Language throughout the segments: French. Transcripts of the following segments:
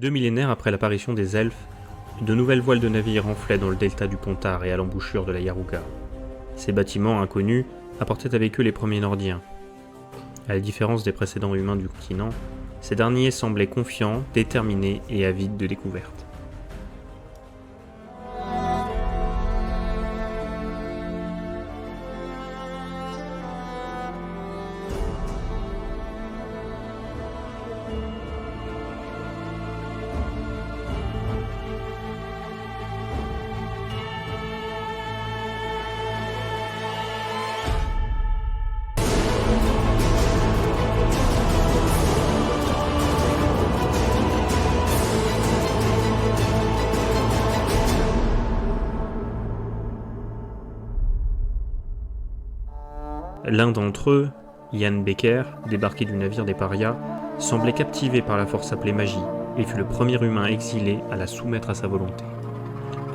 2 millénaires après l'apparition des elfes, de nouvelles voiles de navires enflaient dans le delta du Pontar et à l'embouchure de la Yaruga. Ces bâtiments inconnus apportaient avec eux les premiers Nordiens. À la différence des précédents humains du continent, ces derniers semblaient confiants, déterminés et avides de découvertes. L'un d'entre eux, Ian Becker, débarqué du navire des parias, semblait captivé par la force appelée magie et fut le premier humain exilé à la soumettre à sa volonté.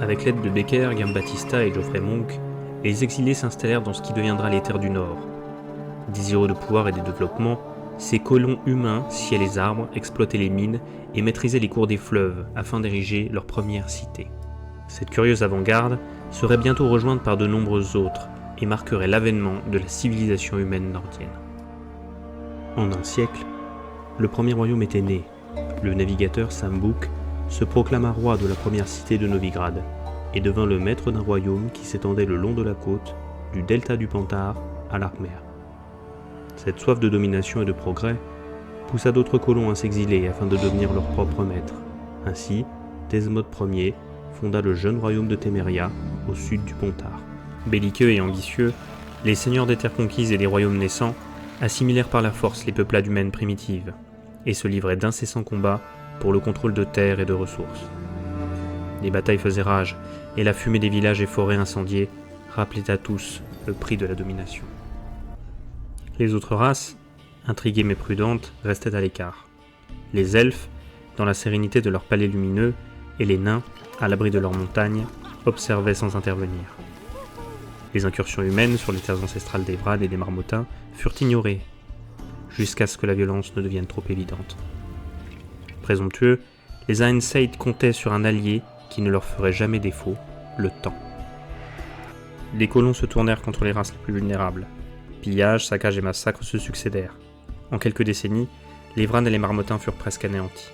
Avec l'aide de Becker, Giambattista et Geoffrey Monk, les exilés s'installèrent dans ce qui deviendra les terres du Nord. Désireux de pouvoir et de développement, ces colons humains sciaient les arbres, exploitaient les mines et maîtrisaient les cours des fleuves afin d'ériger leur première cité. Cette curieuse avant-garde serait bientôt rejointe par de nombreuses autres, et marquerait l'avènement de la civilisation humaine nordienne. En un siècle, le premier royaume était né. Le navigateur Sambuc se proclama roi de la première cité de Novigrad et devint le maître d'un royaume qui s'étendait le long de la côte, du delta du Pontar à l'Arkmer. Cette soif de domination et de progrès poussa d'autres colons à s'exiler afin de devenir leur propre maître. Ainsi, Desmod Ier fonda le jeune royaume de Téméria au sud du Pontar. Belliqueux et ambitieux, les seigneurs des terres conquises et des royaumes naissants assimilèrent par la force les peuplades humaines primitives et se livraient d'incessants combats pour le contrôle de terres et de ressources. Les batailles faisaient rage et la fumée des villages et forêts incendiés rappelait à tous le prix de la domination. Les autres races, intriguées mais prudentes, restaient à l'écart. Les elfes, dans la sérénité de leurs palais lumineux, et les nains, à l'abri de leurs montagnes, observaient sans intervenir. Les incursions humaines sur les terres ancestrales des Vrad et des Marmottins furent ignorées, jusqu'à ce que la violence ne devienne trop évidente. Présomptueux, les Ainseid comptaient sur un allié qui ne leur ferait jamais défaut, le temps. Les colons se tournèrent contre les races les plus vulnérables. Pillages, saccages et massacres se succédèrent. En quelques décennies, les Vrad et les Marmottins furent presque anéantis.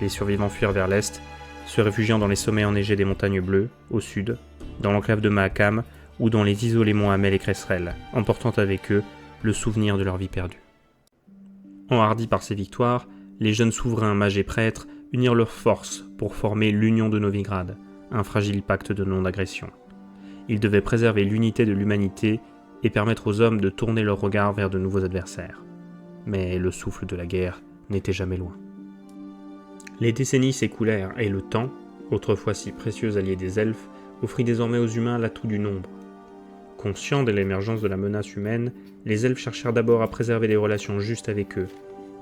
Les survivants fuirent vers l'est, se réfugiant dans les sommets enneigés des montagnes bleues, au sud, dans l'enclave de Mahakam, ou dans les isolés monts Hamel et Cresserelle, emportant avec eux le souvenir de leur vie perdue. Enhardis par ces victoires, les jeunes souverains, mages et prêtres unirent leurs forces pour former l'Union de Novigrad, un fragile pacte de non-agression. Ils devaient préserver l'unité de l'humanité et permettre aux hommes de tourner leur regard vers de nouveaux adversaires. Mais le souffle de la guerre n'était jamais loin. Les décennies s'écoulèrent et le temps, autrefois si précieux allié des elfes, offrit désormais aux humains l'atout du nombre. Conscients de l'émergence de la menace humaine, les elfes cherchèrent d'abord à préserver des relations justes avec eux.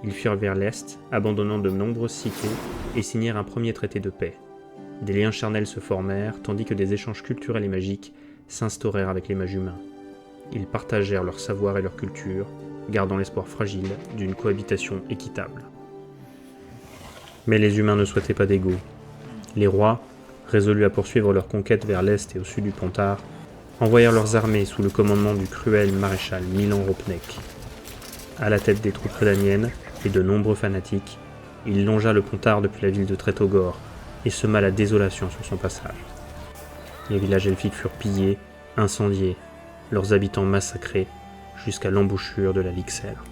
Ils fuirent vers l'est, abandonnant de nombreuses cités, et signèrent un premier traité de paix. Des liens charnels se formèrent, tandis que des échanges culturels et magiques s'instaurèrent avec les mages humains. Ils partagèrent leur savoir et leur culture, gardant l'espoir fragile d'une cohabitation équitable. Mais les humains ne souhaitaient pas d'égaux. Les rois, résolus à poursuivre leur conquête vers l'est et au sud du Pontar, envoyèrent leurs armées sous le commandement du cruel maréchal Milan Ropnek. À la tête des troupes redaniennes et de nombreux fanatiques, il longea le Pontar depuis la ville de Tretogor et sema la désolation sur son passage. Les villages elfiques furent pillés, incendiés, leurs habitants massacrés, jusqu'à l'embouchure de la Lixère.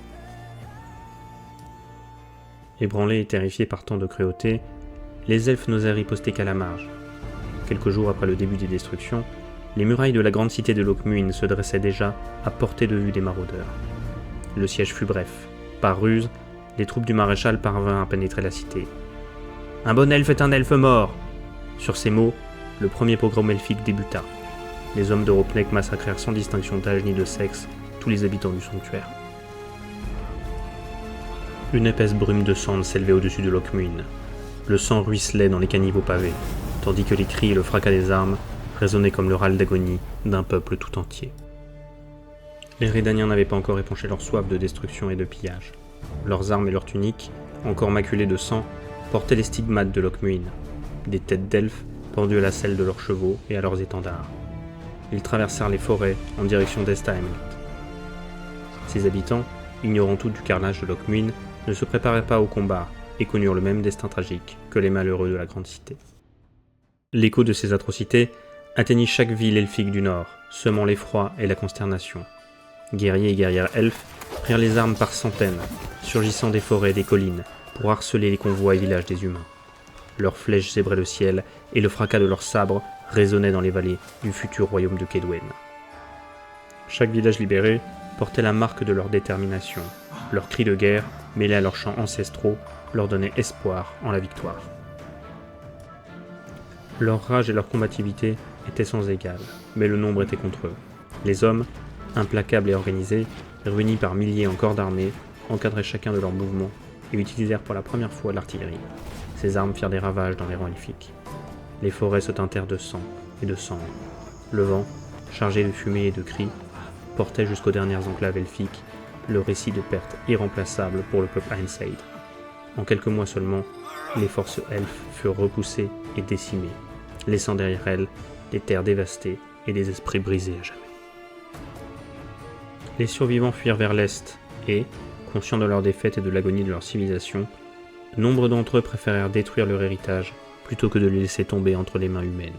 Ébranlés et terrifiés par tant de cruauté, les elfes n'osèrent riposter qu'à la marge. Quelques jours après le début des destructions, les murailles de la grande cité de Lothmuin se dressaient déjà à portée de vue des maraudeurs. Le siège fut bref. Par ruse, les troupes du maréchal parvinrent à pénétrer la cité. « Un bon elfe est un elfe mort !» Sur ces mots, le premier pogrom elfique débuta. Les hommes de Ropnek massacrèrent sans distinction d'âge ni de sexe tous les habitants du sanctuaire. Une épaisse brume de cendres s'élevait au-dessus de Lothmuin. Le sang ruisselait dans les caniveaux pavés, tandis que les cris et le fracas des armes résonnaient comme le râle d'agonie d'un peuple tout entier. Les Redaniens n'avaient pas encore épanché leur soif de destruction et de pillage. Leurs armes et leurs tuniques, encore maculées de sang, portaient les stigmates de Lothmuin, des têtes d'elfes pendues à la selle de leurs chevaux et à leurs étendards. Ils traversèrent les forêts en direction d'Estahemmet. Ses habitants, ignorant tout du carnage de Lothmuin, ne se préparaient pas au combat et connurent le même destin tragique que les malheureux de la grande cité. L'écho de ces atrocités atteignit chaque ville elfique du nord, semant l'effroi et la consternation. Guerriers et guerrières elfes prirent les armes par centaines, surgissant des forêts et des collines, pour harceler les convois et villages des humains. Leurs flèches zébraient le ciel, et le fracas de leurs sabres résonnait dans les vallées du futur royaume de Kaedwen. Chaque village libéré portait la marque de leur détermination. Leurs cris de guerre, mêlés à leurs chants ancestraux, leur donnaient espoir en la victoire. Leur rage et leur combativité étaient sans égal, mais le nombre était contre eux. Les hommes, implacables et organisés, réunis par milliers en corps d'armée, encadraient chacun de leurs mouvements et utilisèrent pour la première fois l'artillerie. Ces armes firent des ravages dans les rangs elfiques. Les forêts se teintèrent de sang et de cendres. Le vent, chargé de fumée et de cris, portait jusqu'aux dernières enclaves elfiques le récit de pertes irremplaçables pour le peuple Ainseid. En quelques mois seulement, les forces elfes furent repoussées et décimées, laissant derrière elles des terres dévastées et des esprits brisés à jamais. Les survivants fuirent vers l'est et, conscients de leur défaite et de l'agonie de leur civilisation, nombre d'entre eux préférèrent détruire leur héritage plutôt que de les laisser tomber entre les mains humaines.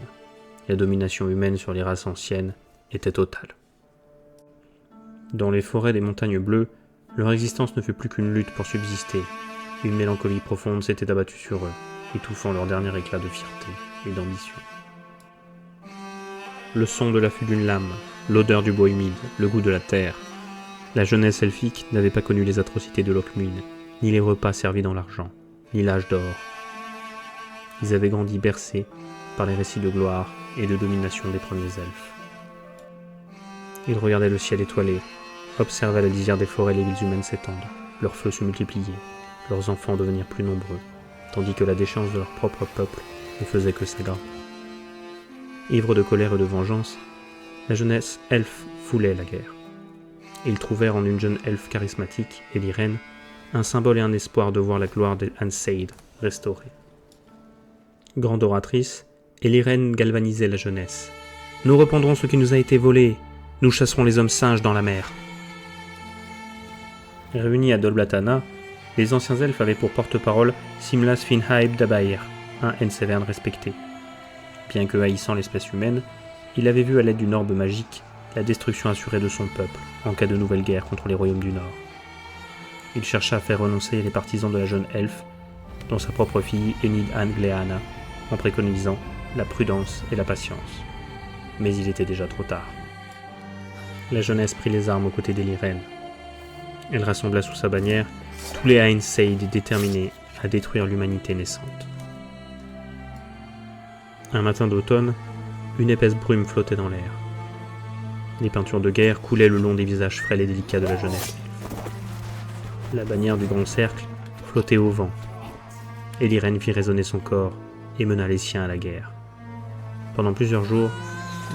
La domination humaine sur les races anciennes était totale. Dans les forêts des montagnes bleues, leur existence ne fut plus qu'une lutte pour subsister. Une mélancolie profonde s'était abattue sur eux, étouffant leur dernier éclat de fierté et d'ambition. Le son de l'affût d'une lame, l'odeur du bois humide, le goût de la terre. La jeunesse elfique n'avait pas connu les atrocités de Lothmuin, ni les repas servis dans l'argent, ni l'âge d'or. Ils avaient grandi bercés par les récits de gloire et de domination des premiers elfes. Ils regardaient le ciel étoilé, observaient la lisière des forêts et les villes humaines s'étendre, leurs feux se multiplier, leurs enfants devenir plus nombreux, tandis que la déchéance de leur propre peuple ne faisait que s'aggraver. Ivres de colère et de vengeance, la jeunesse elfe foulait la guerre. Ils trouvèrent en une jeune elfe charismatique, Elirene, un symbole et un espoir de voir la gloire d'Anseid restaurée. Grande oratrice, Elirene galvanisait la jeunesse. « Nous reprendrons ce qui nous a été volé. Nous chasserons les hommes singes dans la mer. » Réunis à Dol Blatana, les anciens elfes avaient pour porte-parole Simlas Finhaib Dabair, un Ensevern respecté. Bien que haïssant l'espèce humaine, il avait vu à l'aide d'une orbe magique la destruction assurée de son peuple en cas de nouvelle guerre contre les royaumes du Nord. Il chercha à faire renoncer les partisans de la jeune elfe, dont sa propre fille Enid Angleana, en préconisant la prudence et la patience. Mais il était déjà trop tard. La jeunesse prit les armes aux côtés d'Elirene. Elle rassembla sous sa bannière tous les Ainseid déterminés à détruire l'humanité naissante. Un matin d'automne, une épaisse brume flottait dans l'air. Les peintures de guerre coulaient le long des visages frêles et délicats de la jeunesse. La bannière du grand cercle flottait au vent. Elirene fit résonner son corps et mena les siens à la guerre. Pendant plusieurs jours,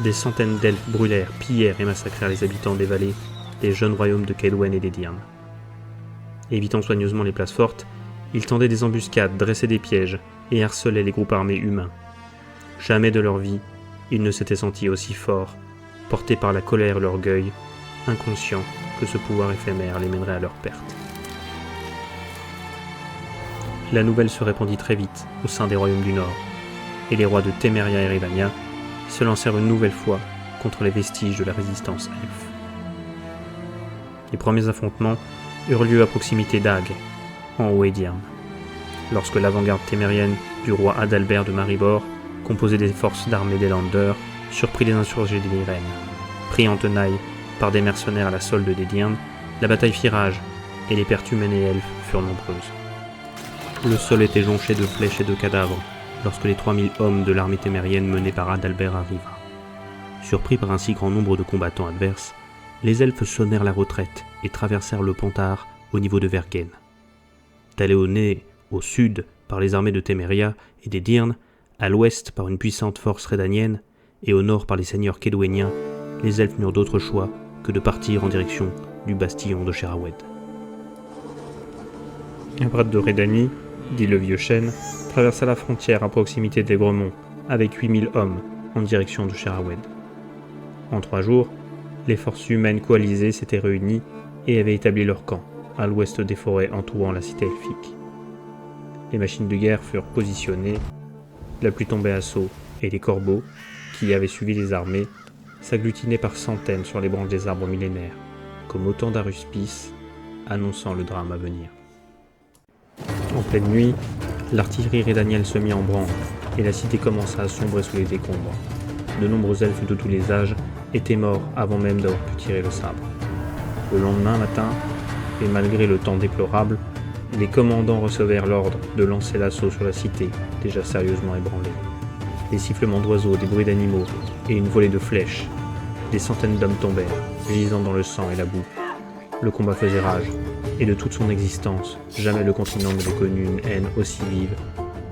des centaines d'elfes brûlèrent, pillèrent et massacrèrent les habitants des vallées, des jeunes royaumes de Kaedwen et des Dirn. Évitant soigneusement les places fortes, ils tendaient des embuscades, dressaient des pièges et harcelaient les groupes armés humains. Jamais de leur vie, ils ne s'étaient sentis aussi forts, portés par la colère et l'orgueil, inconscients que ce pouvoir éphémère les mènerait à leur perte. La nouvelle se répandit très vite au sein des royaumes du Nord, et les rois de Temeria et Rivania se lancèrent une nouvelle fois contre les vestiges de la résistance elfe. Les premiers affrontements eurent lieu à proximité d'Ag, en Haut-Edirn, lorsque l'avant-garde témérienne du roi Adalbert de Maribor, composée des forces d'armée des Landers, surprit les insurgés d'Elirene. Pris en tenaille par des mercenaires à la solde des Dirn, la bataille fit rage, et les pertes humaines et elfes furent nombreuses. Le sol était jonché de flèches et de cadavres, lorsque les 3000 hommes de l'armée témérienne menée par Adalbert arriva. Surpris par un si grand nombre de combattants adverses, les elfes sonnèrent la retraite et traversèrent le Pontar au niveau de Vergen. Talonnés au sud par les armées de Temeria et des Dirn, à l'ouest par une puissante force redanienne et au nord par les seigneurs kédouéniens, les elfes n'eurent d'autre choix que de partir en direction du bastion de Sherawed. À Brad de Redani, dit le vieux chêne, traversa la frontière à proximité d'Aigremont avec 8000 hommes en direction de Sharawed. En 3 jours, les forces humaines coalisées s'étaient réunies et avaient établi leur camp à l'ouest des forêts entourant la cité elfique. Les machines de guerre furent positionnées, la pluie tombait à saut et les corbeaux, qui avaient suivi les armées, s'agglutinaient par centaines sur les branches des arbres millénaires, comme autant d'aruspices annonçant le drame à venir. En pleine nuit, l'artillerie redanienne se mit en branle et la cité commença à sombrer sous les décombres. De nombreux elfes de tous les âges étaient morts avant même d'avoir pu tirer le sabre. Le lendemain matin, et malgré le temps déplorable, les commandants recevèrent l'ordre de lancer l'assaut sur la cité, déjà sérieusement ébranlée. Des sifflements d'oiseaux, des bruits d'animaux et une volée de flèches. Des centaines d'hommes tombèrent, gisant dans le sang et la boue. Le combat faisait rage, et de toute son existence, jamais le continent n'avait connu une haine aussi vive,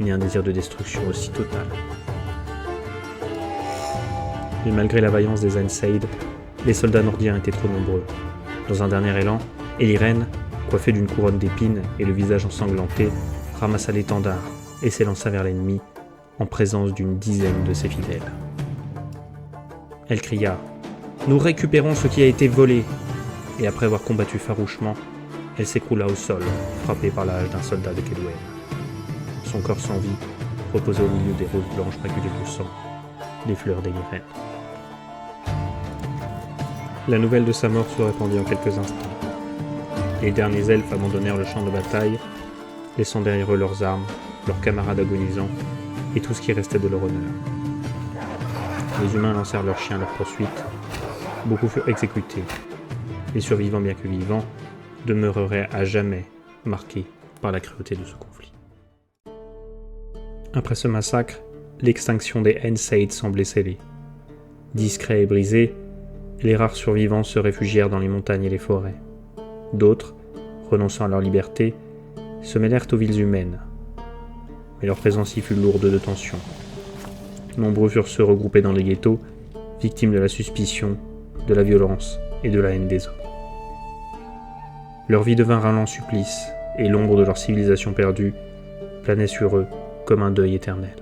ni un désir de destruction aussi total. Mais malgré la vaillance des Ainseid, les soldats nordiens étaient trop nombreux. Dans un dernier élan, Eliren, coiffé d'une couronne d'épines et le visage ensanglanté, ramassa l'étendard et s'élança vers l'ennemi, en présence d'une dizaine de ses fidèles. Elle cria « Nous récupérons ce qui a été volé !» Et après avoir combattu farouchement, elle s'écroula au sol, frappée par la hache d'un soldat de Kedwen. Son corps sans vie reposait au milieu des roses blanches maculées de sang, des fleurs d'Eliren. La nouvelle de sa mort se répandit en quelques instants. Les derniers elfes abandonnèrent le champ de bataille, laissant derrière eux leurs armes, leurs camarades agonisants et tout ce qui restait de leur honneur. Les humains lancèrent leurs chiens à leur poursuite. Beaucoup furent exécutés. Les survivants, bien que vivants, demeureraient à jamais marqués par la cruauté de ce conflit. Après ce massacre, l'extinction des Ainseid semblait scellée. Discrets et brisés, les rares survivants se réfugièrent dans les montagnes et les forêts. D'autres, renonçant à leur liberté, se mêlèrent aux villes humaines. Mais leur présence y fut lourde de tensions. Nombreux furent ceux regroupés dans les ghettos, victimes de la suspicion, de la violence et de la haine des hommes. Leur vie devint un lent supplice, et l'ombre de leur civilisation perdue planait sur eux comme un deuil éternel.